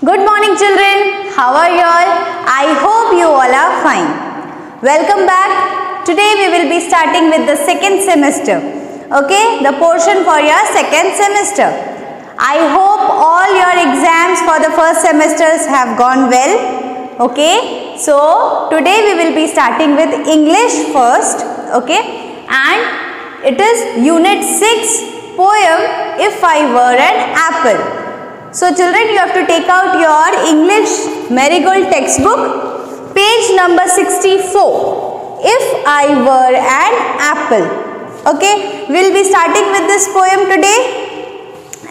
Good morning children, how are you all? I hope you all are fine. Welcome back. Today we will be starting with the second semester. Okay, the portion for your second semester. I hope all your exams for the first semesters have gone well. Okay, so today we will be starting with English first. Okay, and it is unit 6 poem If I Were an Apple. So children, you have to take out your English Marigold textbook, page number 64. If I Were an Apple. Okay, we will be starting with this poem today.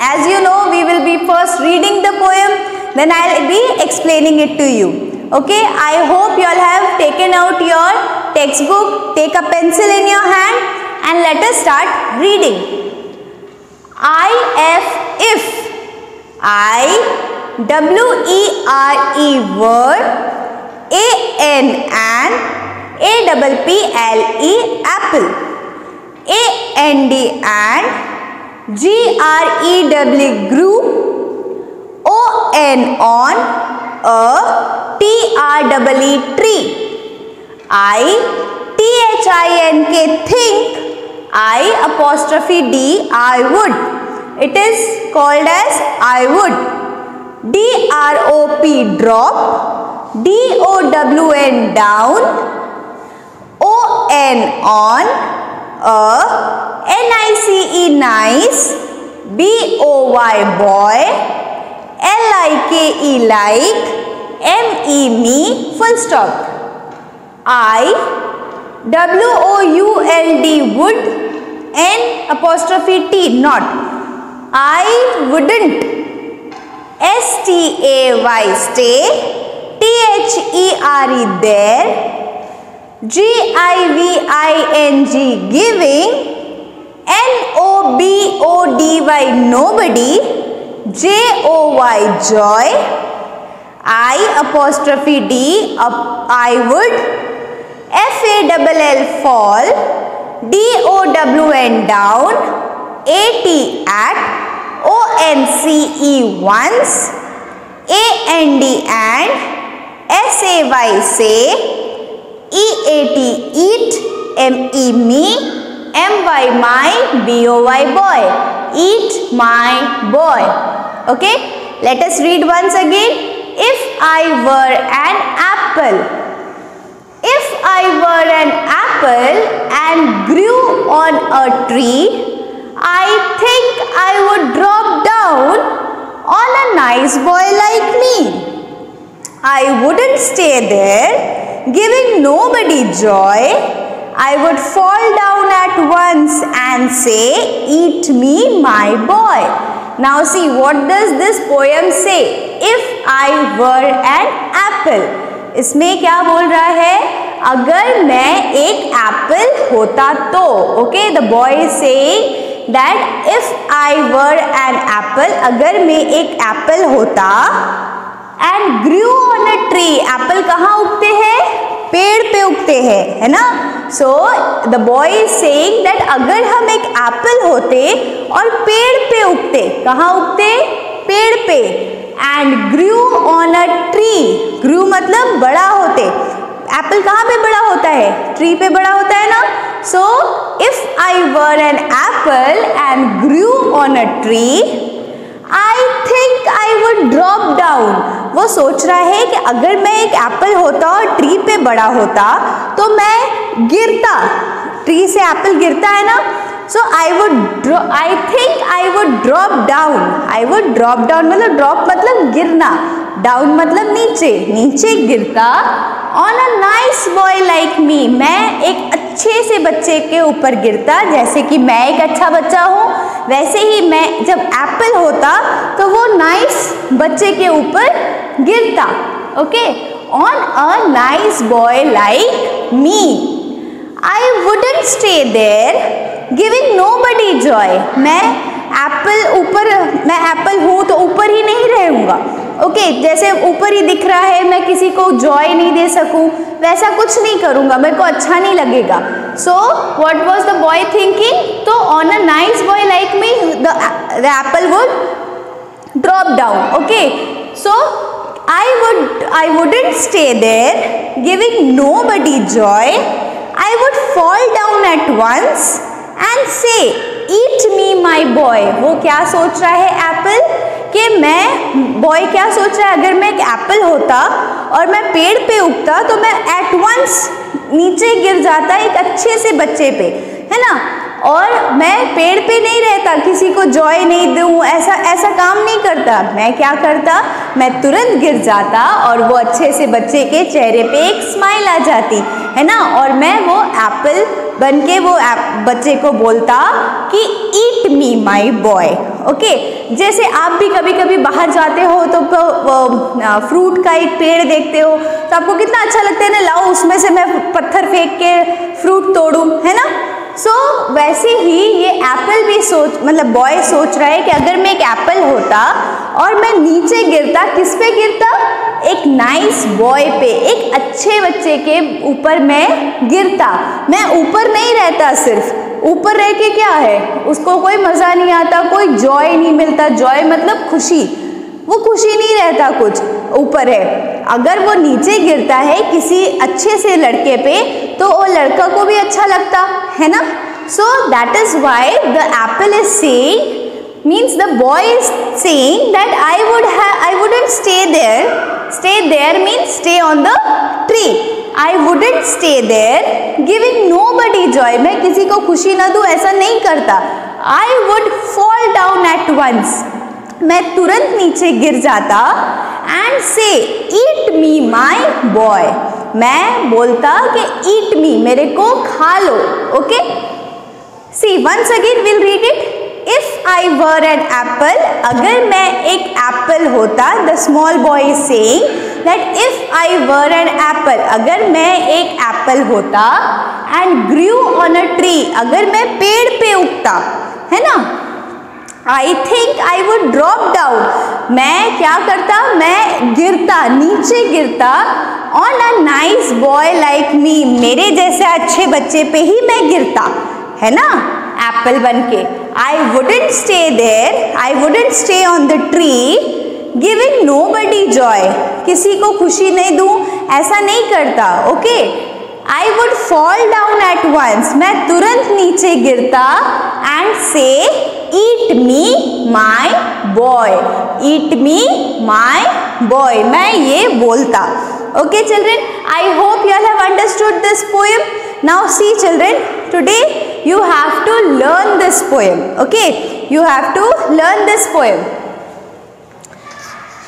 As you know, we will be first reading the poem, then I will be explaining it to you. Okay, I hope you all have taken out your textbook, take a pencil in your hand and let us start reading. If. I-W-E-R-E word, A-N-N, A-P-P-L-E apple, A-N-D and G-R-E-W grew, O-N on, A-T-R-E-E tree, I-T-H-I-N-K think, I-D I would. It is called as I would. D-R-O-P drop, D-O-W-N down, O-N on, N-I-C-E nice, B-O-Y boy, L-I-K-E like, M-E me full stop. I-W-O-U-L-D would, N-T not. I wouldn't, S-T-A-Y stay, T-H-E-R-E there, G-I-V-I-N-G giving, N-O-B-O-D-Y nobody, J-O-Y joy, I-D I would, F-A-L-L fall, D-O-W-N down, A-T at, O-N-C-E once, A-N-D and, S-A-Y say, E-A-T eat, M-E me, M-Y my, B-O-Y boy, eat my boy. Okay, let us read once again. If I were an apple. If I were an apple and grew on a tree, I think I would drop down on a nice boy like me. I wouldn't stay there, giving nobody joy. I would fall down at once and say, eat me, my boy. Now see, what does this poem say? If I were an apple. इसमें क्या बोल रहा है? अगर मैं एक Apple होता तो. Okay, the boy is saying that if I were an apple, अगर मैं एक एप्पल होता, and grew on a tree, Apple कहाँ उगते हैं? पेड़ पे उगते हैं, है ना? So the boy is saying that अगर हम एक एप्पल होते और पेड़ पे उगते, कहाँ उगते? पेड़ पे, and grew on a tree, grew मतलब बड़ा होते. एप्पल कहाँ पे बड़ा होता है? ट्री पे बड़ा होता है ना? So if I were an apple and grew on a tree, I think I would drop down. वो सोच रहा है कि अगर मैं एक एप्पल होता और ट्री पे बड़ा होता तो मैं गिरता. ट्री से एप्पल गिरता है ना? So I think I would drop down. I would drop down मतलब drop मतलब गिरना, down मतलब नीचे, नीचे गिरता. On a nice boy like me, मैं एक अच्छे से बच्चे के ऊपर गिरता. जैसे कि मैं एक अच्छा बच्चा हूँ, वैसे ही मैं जब एप्पल होता तो वो नाइस बच्चे के ऊपर गिरता. Okay, on a nice boy like me. I wouldn't stay there, giving nobody joy. मैं एप्पल हूँ तो ऊपर ही नहीं रहूँगा. ओके, जैसे ऊपर ही दिख रहा है, मैं किसी को जॉय नहीं दे सकूँ, वैसा कुछ नहीं करूँगा, मेरे को अच्छा नहीं लगेगा. So what was the boy thinking? तो on a nice boy like me the apple would drop down. Okay, so I wouldn't stay there, giving nobody joy. I would fall down at once and say, eat me my boy. वो क्या सोच रहा है Apple, कि मैं, boy क्या सोच रहा है, अगर मैं एक एप्पल होता और मैं पेड़ पे उगता तो मैं एट वंस नीचे गिर जाता एक अच्छे से बच्चे पे, है ना, और मैं पेड़ पे नहीं रहता, किसी को जॉय नहीं दूँ, ऐसा काम नहीं करता। मैं क्या करता, मैं तुरंत गिर जाता और वो अच्छे से बच्चे के चेहरे पे एक स्माइल आ जाती, है ना, और मैं वो एप्पल बन के वो बच्चे को बोलता कि ईट मी माई बॉय। ओके, जैसे आप भी कभी कभी बाहर जाते हो तो फ्रूट का एक पेड़ देखते हो तो आपको कितना अच्छा लगता है ना, लाओ उसमें से मैं पत्थर फेंक के फ्रूट तोड़ूं, है ना। सो वैसे ही ये एप्पल भी मतलब बॉय सोच रहा है कि अगर मैं एक एप्पल होता और मैं नीचे गिरता, किस पे गिरता, एक नाइस बॉय पे, एक अच्छे बच्चे के ऊपर मैं गिरता। मैं ऊपर नहीं रहता, सिर्फ ऊपर रह के क्या है, उसको कोई मज़ा नहीं आता, कोई जॉय नहीं मिलता। जॉय मतलब खुशी, वो खुशी नहीं रहता कुछ ऊपर है। अगर वो नीचे गिरता है किसी अच्छे से लड़के पे तो वो लड़का को भी अच्छा लगता है ना। So that is why the Apple is saying, means the boy is saying that I wouldn't stay there. Stay there means stay on the tree. I wouldn't stay there, giving nobody joy. मैं किसी को खुशी ना दूँ, ऐसा नहीं करता। I would fall down at once. मैं तुरंत नीचे गिर जाता and say, eat me my boy. मैं बोलता कि eat me, मेरे को खा लो। Okay? See, once again we'll read it. If I were an apple, अगर मैं एक एप्पल होता, the small boy is saying that if I were an apple, अगर मैं एक एप्पल होता and grew on a tree, अगर मैं पेड़ पे उगता, है ना, I think I would drop down, मैं क्या करता, मैं गिरता, नीचे गिरता on a nice boy like me, मेरे जैसे अच्छे बच्चे पे ही मैं गिरता, है ना, एप्पल बन के। I wouldn't stay there, I wouldn't stay on the tree, giving nobody joy, किसी को खुशी नहीं दूँ, ऐसा नहीं करता। Okay, I would fall down at once, मैं तुरंत नीचे गिरता and say, eat me my boy, eat me my boy, मैं ये बोलता। Okay children, I hope you all have understood this poem. Now see children, today you have to learn this poem. Okay, you have to learn this poem.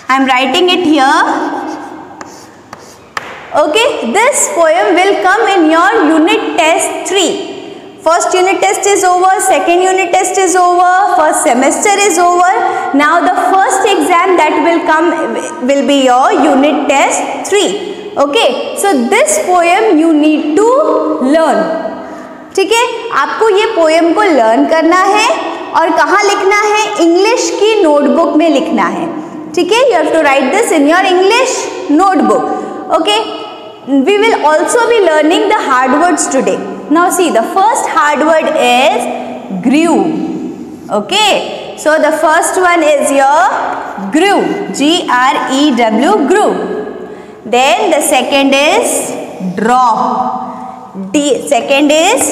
I am writing it here. Okay, this poem will come in your unit test 3. First unit test is over, second unit test is over, first semester is over. Now the first exam that will come will be your unit test 3. Okay, so this poem you need to learn. ठीक है, आपको ये poem को learn करना है और कहाँ लिखना है, इंग्लिश की नोटबुक में लिखना है। ठीक है, you have to write this in your English notebook. Okay, we will also be learning the hard words today. Now see, the first hard word is grew. Okay, so the first one is your grew, G-R-E-W, grew. Then the second is drop, second is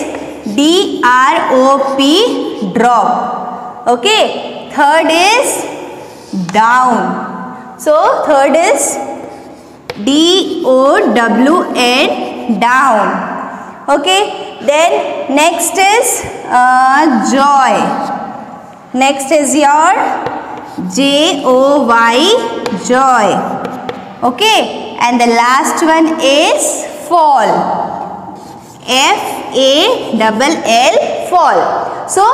D-R-O-P, drop. Okay, third is down, so third is D-O-W-N, down. Okay, then next is joy, next is your J-O-Y, joy. Okay, and the last one is fall, F-A-L-L, fall. So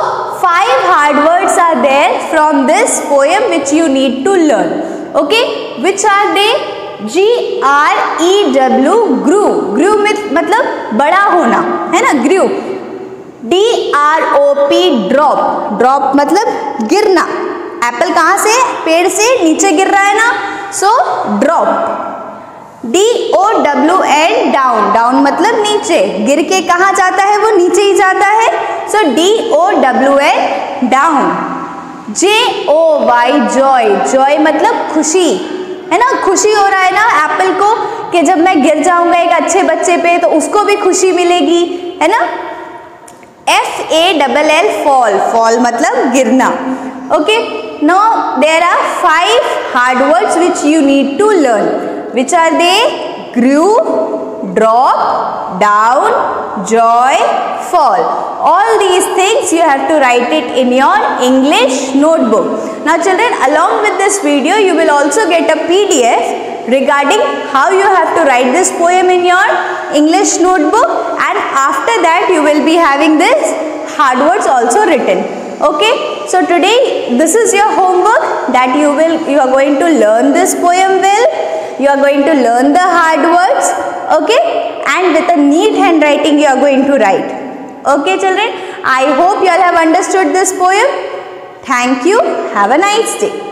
5 hard words are there from this poem which you need to learn. Okay, which are they? G-R-E-W, grew, grew मतलब बड़ा होना, है ना, grew. D-R-O-P, drop, drop मतलब गिरना। Apple कहाँ से, पेड़ से नीचे गिर रहा है ना, so drop. D-O-W-N, down, down मतलब नीचे, गिर के कहाँ जाता है, वो नीचे ही जाता है, so D-O-W-N, down. J-O-Y, Joy. Joy मतलब खुशी, है ना, खुशी हो रहा है ना एप्पल को कि जब मैं गिर जाऊंगा एक अच्छे बच्चे पे तो उसको भी खुशी मिलेगी, है ना। F-A-L-L, fall, fall मतलब गिरना। Okay, now there are 5 hard words which you need to learn. Which are they? Grew, drop, down, joy, fall. All these things you have to write it in your English notebook. Now children, along with this video you will also get a PDF regarding how you have to write this poem in your English notebook, and after that you will be having this hard words also written. Okay, so today this is your homework that you are going to learn this poem well. You are going to learn the hard words, okay, and with a neat handwriting you are going to write. Okay children, I hope you all have understood this poem. Thank you. Have a nice day.